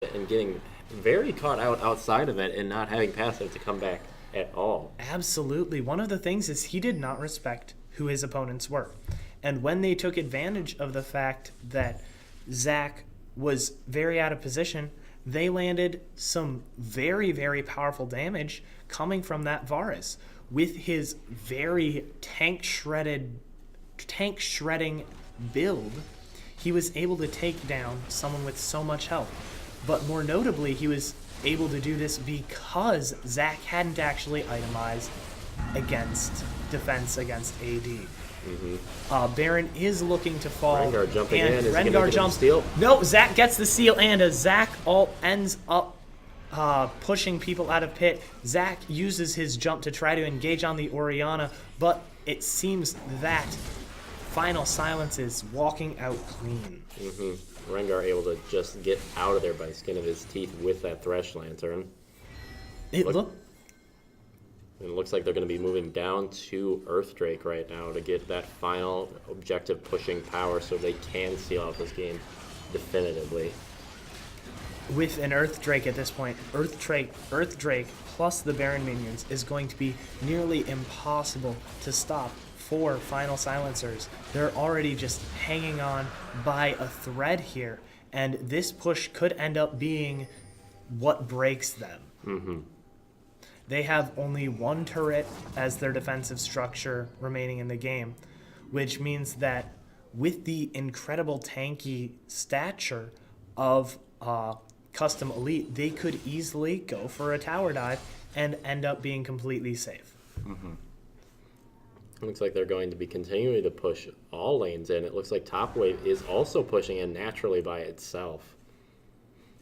and getting very caught out outside of it and not having passive to come back at all. Absolutely. One of the things is he did not respect who his opponents were. And when they took advantage of the fact that Zach was very out of position, they landed some very, very powerful damage coming from that Varus. With his very tank shredding build, he was able to take down someone with so much health. But more notably, he was able to do this because Zach hadn't actually itemized against defense against AD. Baron is looking to fall. Rengar jumping and in. Is Rengar jumps. Steal? No, Zach gets the seal, and a Zach ult ends up pushing people out of pit. Zach uses his jump to try to engage on the Orianna, but it seems that Final Silence is walking out clean. Rengar able to just get out of there by the skin of his teeth with that Thresh Lantern. It looks like they're going to be moving down to Earthdrake right now to get that final objective pushing power so they can seal out this game definitively. With an Earthdrake at this point, Earthdrake plus the Baron minions is going to be nearly impossible to stop for Final Silencers. They're already just hanging on by a thread here, and this push could end up being what breaks them. They have only one turret as their defensive structure remaining in the game, which means that with the incredible tanky stature of Custom Elite, they could easily go for a tower dive and end up being completely safe. Looks like they're going to be continuing to push all lanes in. It looks like Top Wave is also pushing in naturally by itself.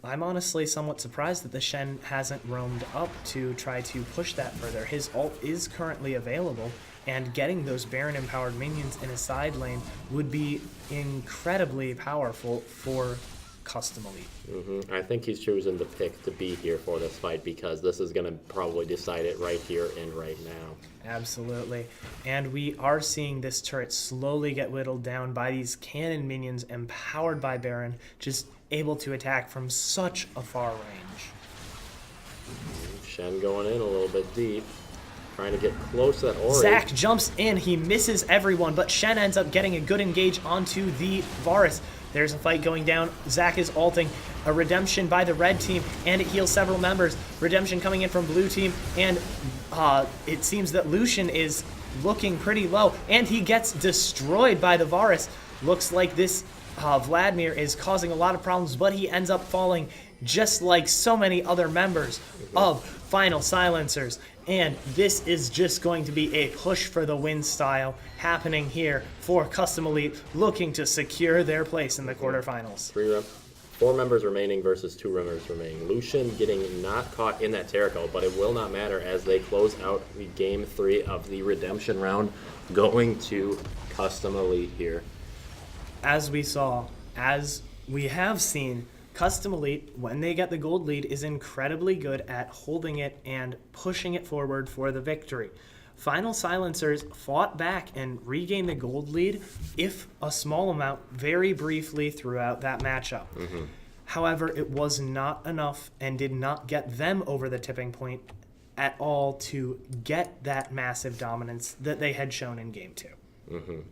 I'm honestly somewhat surprised that the Shen hasn't roamed up to try to push that further. His ult is currently available, and getting those Baron-empowered minions in a side lane would be incredibly powerful for Custom Elite. I think he's chosen to pick to be here for this fight because this is going to probably decide it right here and right now. Absolutely. And we are seeing this turret slowly get whittled down by these cannon minions empowered by Baron, just able to attack from such a far range. Shen going in a little bit deep, trying to get close to that Ori. Zach jumps in, he misses everyone, but Shen ends up getting a good engage onto the Varus. There's a fight going down. Zach is ulting. A redemption by the red team, and it heals several members. Redemption coming in from blue team, and it seems that Lucian is looking pretty low, and he gets destroyed by the Varus. Looks like this Vladimir is causing a lot of problems, but he ends up falling just like so many other members of Final Silencers. And this is just going to be a push for the win style happening here for Custom Elite, looking to secure their place in the quarterfinals. 4 members remaining versus 2 members remaining. Lucian getting not caught in that Terraco, but it will not matter as they close out the game 3 of the redemption round, going to Custom Elite here. As we have seen, Custom Elite, when they get the gold lead, is incredibly good at holding it and pushing it forward for the victory. Final Silencers fought back and regained the gold lead, if a small amount, very briefly throughout that matchup. However, it was not enough and did not get them over the tipping point at all to get that massive dominance that they had shown in Game 2.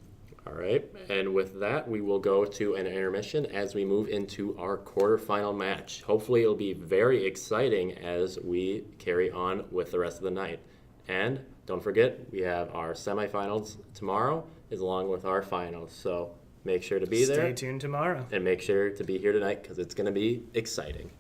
All right, and with that, we will go to an intermission as we move into our quarterfinal match. Hopefully, it'll be very exciting as we carry on with the rest of the night. And don't forget, we have our semifinals tomorrow, along with our finals. So make sure to be there. Stay tuned tomorrow. And make sure to be here tonight because it's going to be exciting.